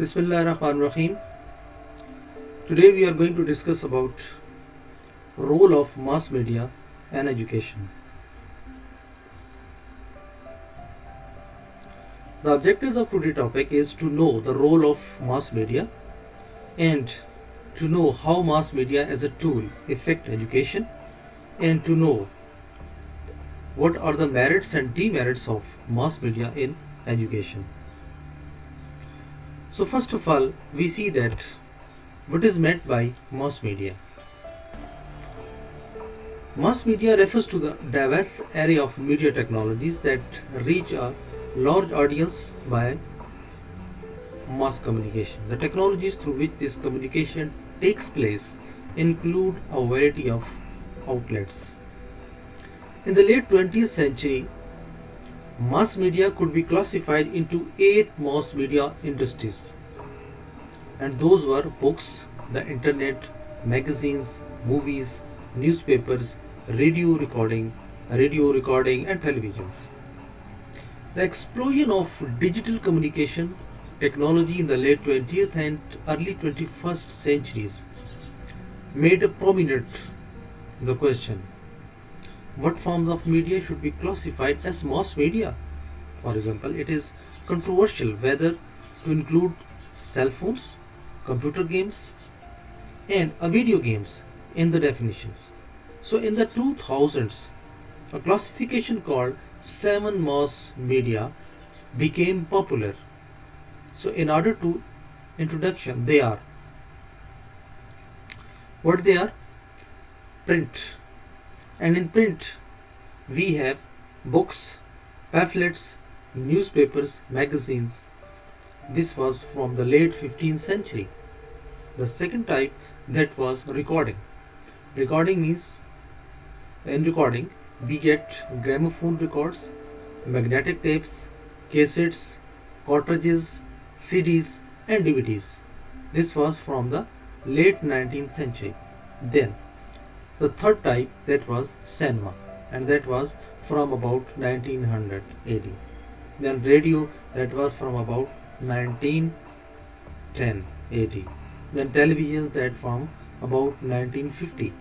Bismillahirrahmanirrahim. Today we are going to discuss about role of mass media and education. The objectives of today's topic is to know the role of mass media and to know how mass media as a tool affect education and to know what are the merits and demerits of mass media in education. So first of all, we see that what is meant by mass media. Mass media refers to the diverse array of media technologies that reach a large audience by mass communication. The technologies through which this communication takes place include a variety of outlets. In the late 20th century, mass media could be classified into 8 mass media industries, and those were books, the internet, magazines, movies, newspapers, radio recording and televisions. The explosion of digital communication technology in the late 20th and early 21st centuries made a prominent the question: what forms of media should be classified as mass media? For example, it is controversial whether to include cell phones, computer games, and video games in the definitions. So, in the 2000s, a classification called 7 mass media became popular. So, in order to introduction, they are what they are: print, and in print we have books, pamphlets, newspapers, magazines. This was from the late 15th century. The second type, that was recording. Recording means, in recording we get gramophone records, magnetic tapes, cassettes, cartridges, CDs and DVDs. This was from the late 19th century. Then the third type, that was cinema, and that was from about 1900 AD. Then radio, that was from about 1910 AD. Then televisions, that from about 1950,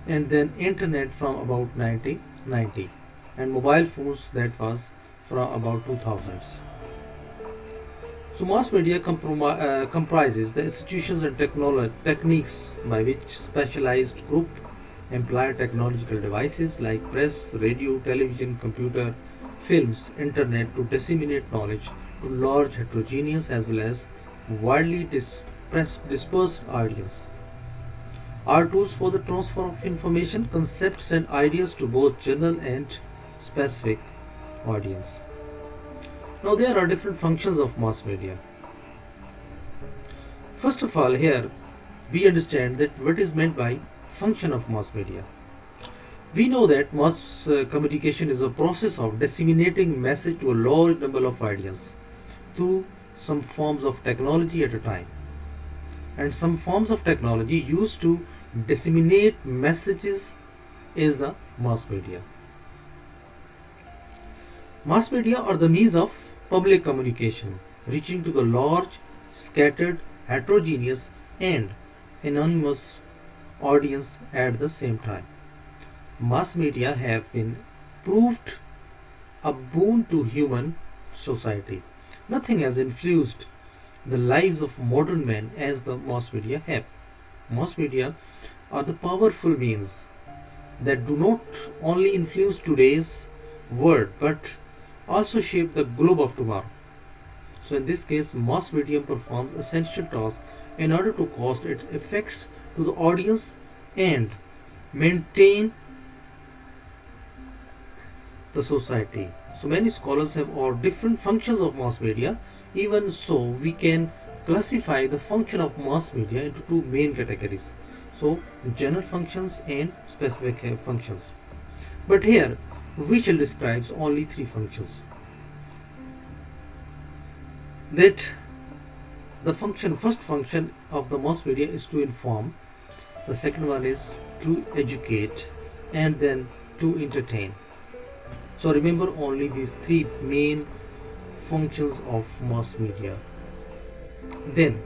and then internet from about 1990, and mobile phones, that was from about 2000s. So mass media comprises the institutions and techniques by which specialized group employ technological devices like press, radio, television, computer, films, internet to disseminate knowledge to large heterogeneous as well as widely dispersed audience. Are tools for the transfer of information, concepts and ideas to both general and specific audience. Now there are different functions of mass media. First of all, here we understand that what is meant by function of mass media. We know that mass communication is a process of disseminating message to a large number of audience through some forms of technology at a time. And some forms of technology used to disseminate messages is the mass media. Mass media are the means of public communication reaching to the large, scattered, heterogeneous and anonymous audience at the same time. Mass media have been proved a boon to human society. Nothing has influenced the lives of modern men as the mass media have. Mass media are the powerful means that do not only influence today's world but also shape the globe of tomorrow. So in this case, mass media performs essential tasks in order to cause its effects to the audience and maintain the society. So many scholars have all different functions of mass media. Even so, we can classify the function of mass media into two main categories. So general functions and specific functions. But here we shall describe only 3 functions. That the first function of the mass media is to inform, the second one is to educate, and then to entertain. So remember only these 3 main functions of mass media. Then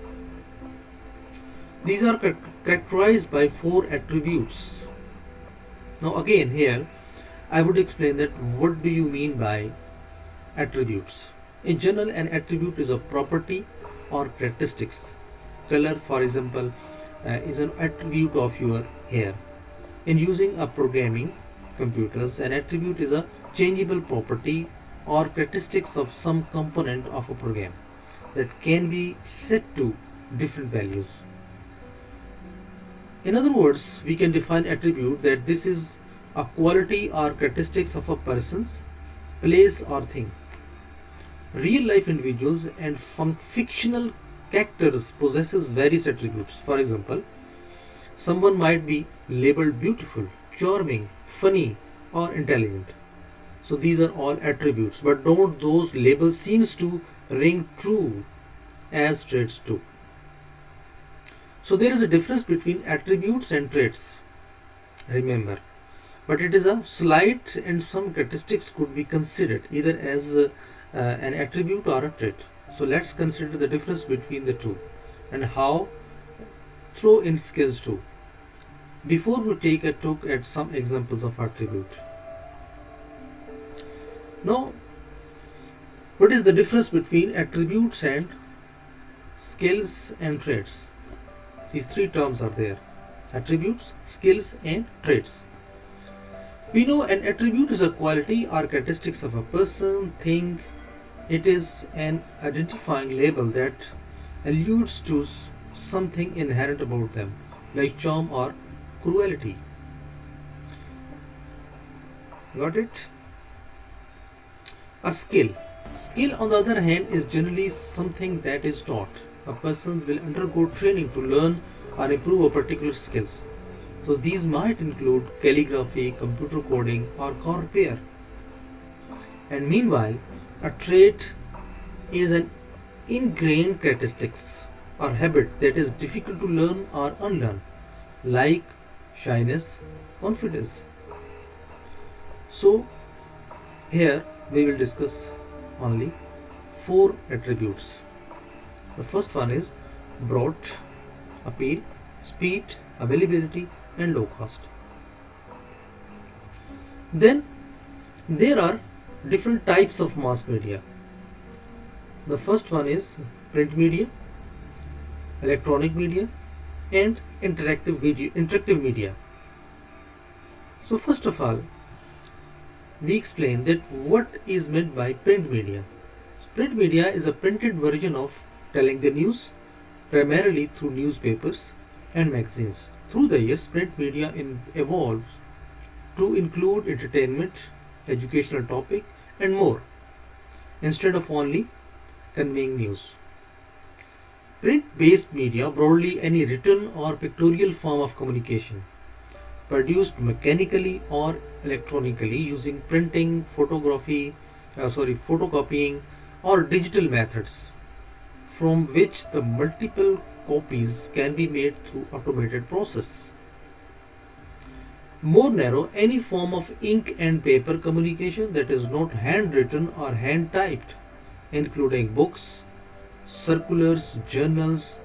these are characterized by four attributes. Now again here I would explain that what do you mean by attributes. In general, an attribute is a property or characteristics. Color, for example, is an attribute of your hair. In using a programming computers, an attribute is a changeable property or characteristics of some component of a program that can be set to different values. In other words, we can define attribute that this is a quality or characteristics of a person's, place or thing. Real life individuals and fictional characters possesses various attributes. For example, someone might be labeled beautiful, charming, funny or intelligent. So these are all attributes, but don't those labels seems to ring true as traits too. So there is a difference between attributes and traits, remember, but it is a slight, and some characteristics could be considered either as an attribute or a trait. So let's consider the difference between the two and how throw in skills too. Before we take a look at some examples of attribute. Now, what is the difference between attributes and skills and traits? These three terms are there: attributes, skills and traits. We know an attribute is a quality or characteristics of a person, thing. It is an identifying label that alludes to something inherent about them, like charm or cruelty. Got it? A skill. Skill, on the other hand, is generally something that is taught. A person will undergo training to learn or improve a particular skills. So these might include calligraphy, computer coding or car repair. And meanwhile, a trait is an ingrained characteristics or habit that is difficult to learn or unlearn, like shyness, confidence. So here we will discuss only four attributes. The first one is broad, appeal, speed, availability and low cost. Then there are different types of mass media. The first one is print media, electronic media and interactive media. So first of all, we explain that what is meant by print media. Print media is a printed version of telling the news, primarily through newspapers and magazines. Through the years, print media evolves to include entertainment, educational topic and more, instead of only conveying news. Print-based media, broadly any written or pictorial form of communication, produced mechanically or electronically using printing, photocopying or digital methods, from which the multiple copies can be made through automated process. More narrow, any form of ink and paper communication that is not handwritten or hand typed, including books, circulars, journals,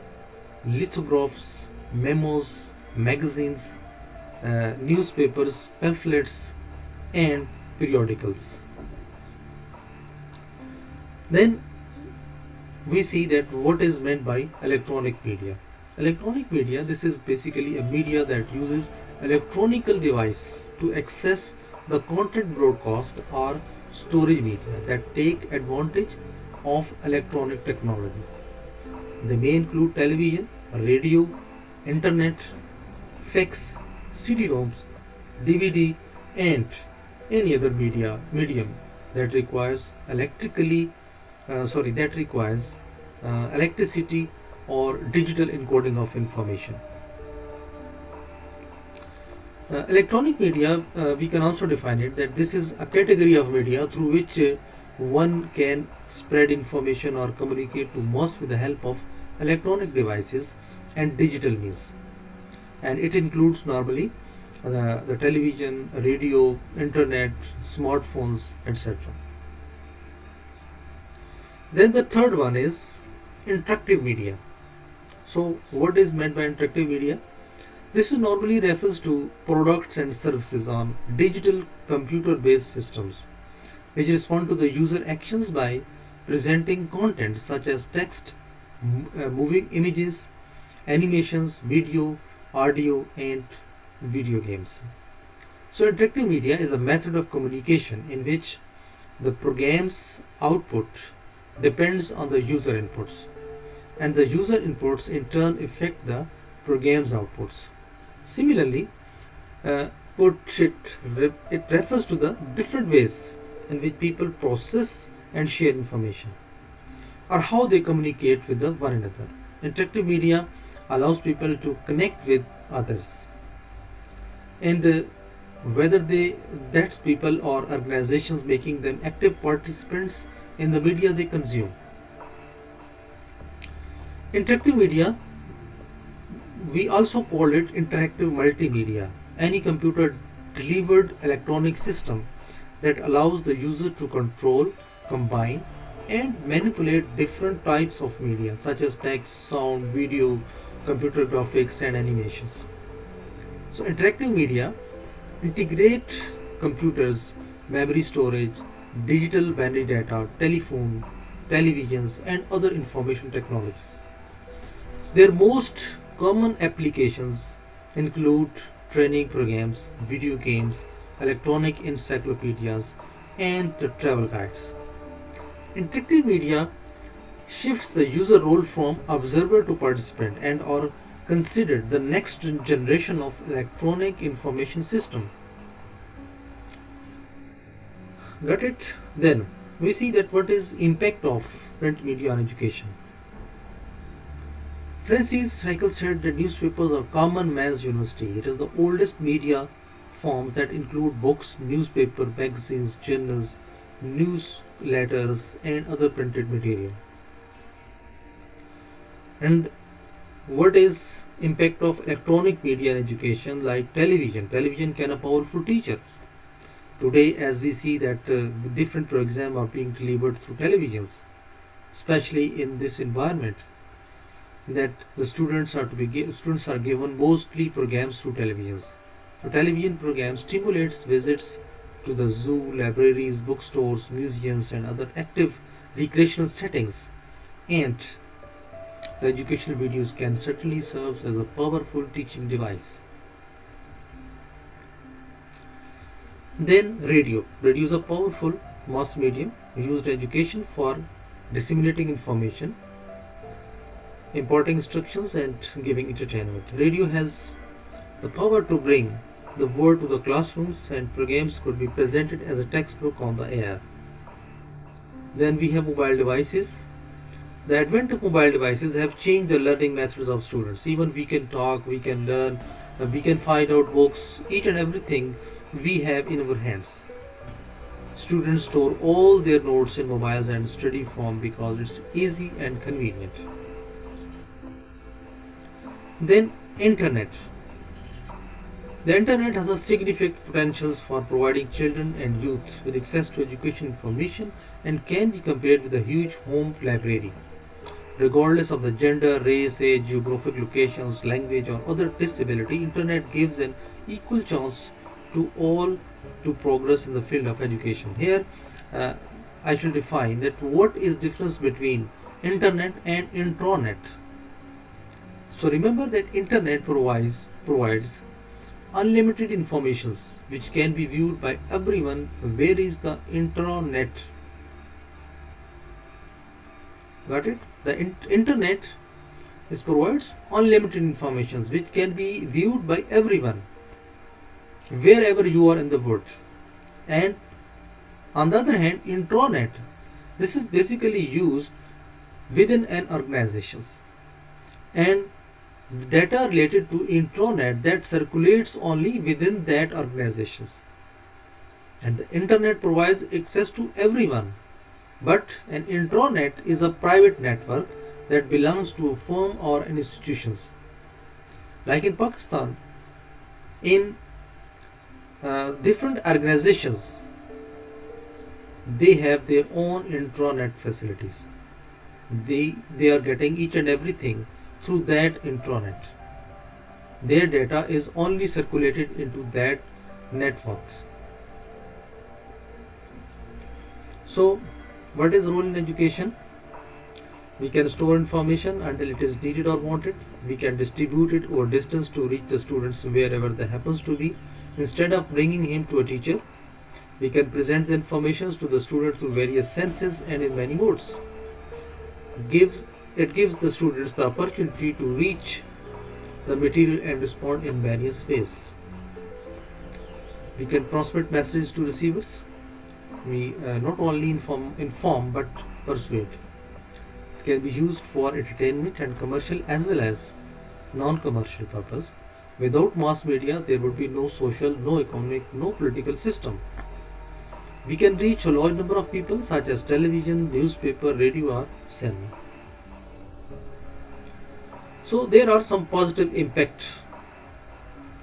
lithographs, memos, magazines, newspapers, pamphlets and periodicals. Then we see that what is meant by electronic media. Electronic media, this is basically a media that uses electronical device to access the content broadcast or storage media that take advantage of electronic technology. They may include television, radio, internet, fax, CD-ROMs, DVD and any other medium that requires electricity or digital encoding of information. Electronic media, we can also define it that this is a category of media through which one can spread information or communicate to mass with the help of electronic devices and digital means. And it includes normally the television, radio, internet, smartphones, etc. Then the third one is interactive media. So, what is meant by interactive media? This is normally refers to products and services on digital computer-based systems which respond to the user actions by presenting content such as text, moving images, animations, video, audio, and video games. So, interactive media is a method of communication in which the program's output depends on the user inputs, and the user inputs in turn affect the program's outputs. Similarly, it refers to the different ways in which people process and share information or how they communicate with one another. Interactive media allows people to connect with others, and whether that's people or organizations, making them active participants in the media they consume. Interactive media, we also call it interactive multimedia, any computer delivered electronic system that allows the user to control, combine, and manipulate different types of media such as text, sound, video, computer graphics, and animations. So, interactive media integrate computers, memory storage, digital binary data, telephone, televisions, and other information technologies. Their most common applications include training programs, video games, electronic encyclopedias, and the travel guides. Interactive media shifts the user role from observer to participant and are considered the next generation of electronic information system. Got it? Then we see that what is impact of print media on education. Francis Reichel said that newspapers are common man's university. It is the oldest media forms that include books, newspaper, magazines, journals, newsletters, and other printed material. And what is impact of electronic media in education? Like television. Television can a powerful teacher. Today, as we see that different exams are being delivered through televisions, especially in this environment, that the students are given mostly programs through televisions. So television programs stimulates visits to the zoo, libraries, bookstores, museums, and other active recreational settings, and the educational videos can certainly serve as a powerful teaching device. Then radio. Radio is a powerful mass medium used in education for disseminating information, imparting instructions, and giving entertainment. Radio has the power to bring the word to the classrooms, and programs could be presented as a textbook on the air. Then we have mobile devices. The advent of mobile devices have changed the learning methods of students. Even we can talk, we can learn, we can find out books, each and everything we have in our hands. Students store all their notes in mobiles and study form because it's easy and convenient. Then internet. The internet has a significant potential for providing children and youth with access to education information and can be compared with a huge home library. Regardless of the gender, race, age, geographic locations, language, or other disability, internet gives an equal chance to all to progress in the field of education. Here, I shall define that what is difference between internet and intranet. So remember that internet provides unlimited informations which can be viewed by everyone. Where is the intranet? Got it? The internet provides unlimited information which can be viewed by everyone wherever you are in the world. And on the other hand, intranet, this is basically used within an organization, and data related to intranet that circulates only within that organization. And the internet provides access to everyone, but an intranet is a private network that belongs to a firm or an institutions. Like in Pakistan, in different organizations, they have their own intranet facilities. they are getting each and everything through that intranet. Their data is only circulated into that networks. So what is role in education? We can store information until it is needed or wanted. We can distribute it over distance to reach the students wherever they happens to be. Instead of bringing him to a teacher, we can present the information to the student through various senses and in many modes. It gives the students the opportunity to reach the material and respond in various ways. We can transmit messages to receivers. We not only inform but persuade. It can be used for entertainment and commercial as well as non-commercial purpose. Without mass media, there would be no social, no economic, no political system. We can reach a large number of people such as television, newspaper, radio or cinema. So there are some positive impacts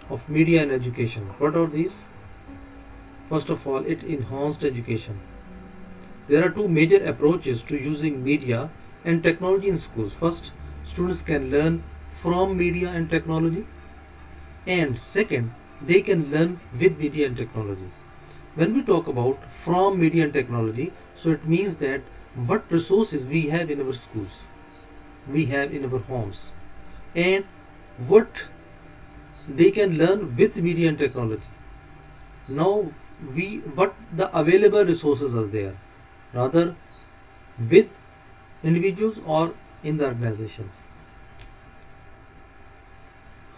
of media in education. What are these? First of all, it enhanced education. There are two major approaches to using media and technology in schools. First, students can learn from media and technology, and second, they can learn with media and technology. When we talk about from media and technology, so it means that what resources we have in our schools, we have in our homes, and what they can learn with media and technology. Now what the available resources are there, rather with individuals or in the organizations.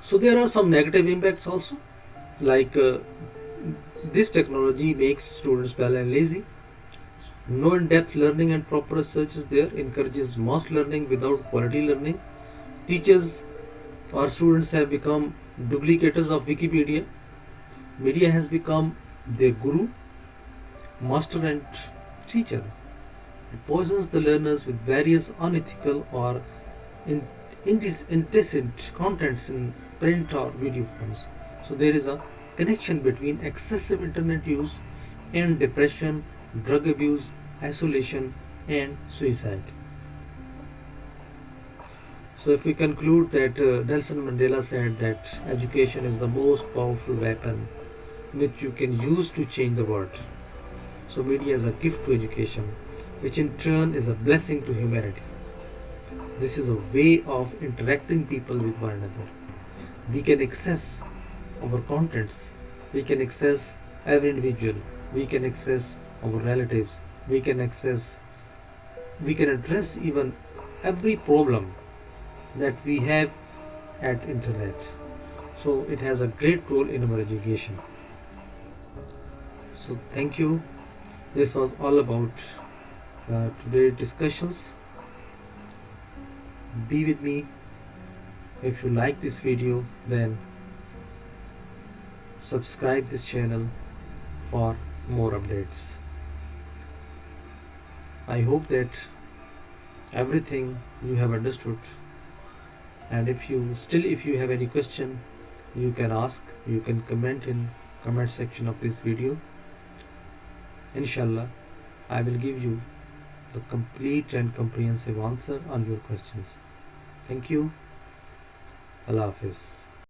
So there are some negative impacts also, like this technology makes students dull and lazy. No in-depth learning and proper research is there, encourages mass learning without quality learning. Teachers or students have become duplicators of Wikipedia. Media has become their guru, master and teacher. It poisons the learners with various unethical or indecent contents in print or video forms. So there is a connection between excessive internet use and depression, drug abuse, isolation and suicide. So if we conclude that Nelson Mandela said that education is the most powerful weapon which you can use to change the world. So media is a gift to education, which in turn is a blessing to humanity. This is a way of interacting people with one another. We can access our contents, we can access every individual, we can access our relatives, we can address even every problem that we have at internet. So it has a great role in our education. So thank you. This was all about today's discussions. Be with me. If you like this video, then subscribe this channel for more updates. I hope that everything you have understood, and if you have any question, you can ask, you can comment in comment section of this video. Inshallah, I will give you the complete and comprehensive answer on your questions. Thank you. Allah Hafiz.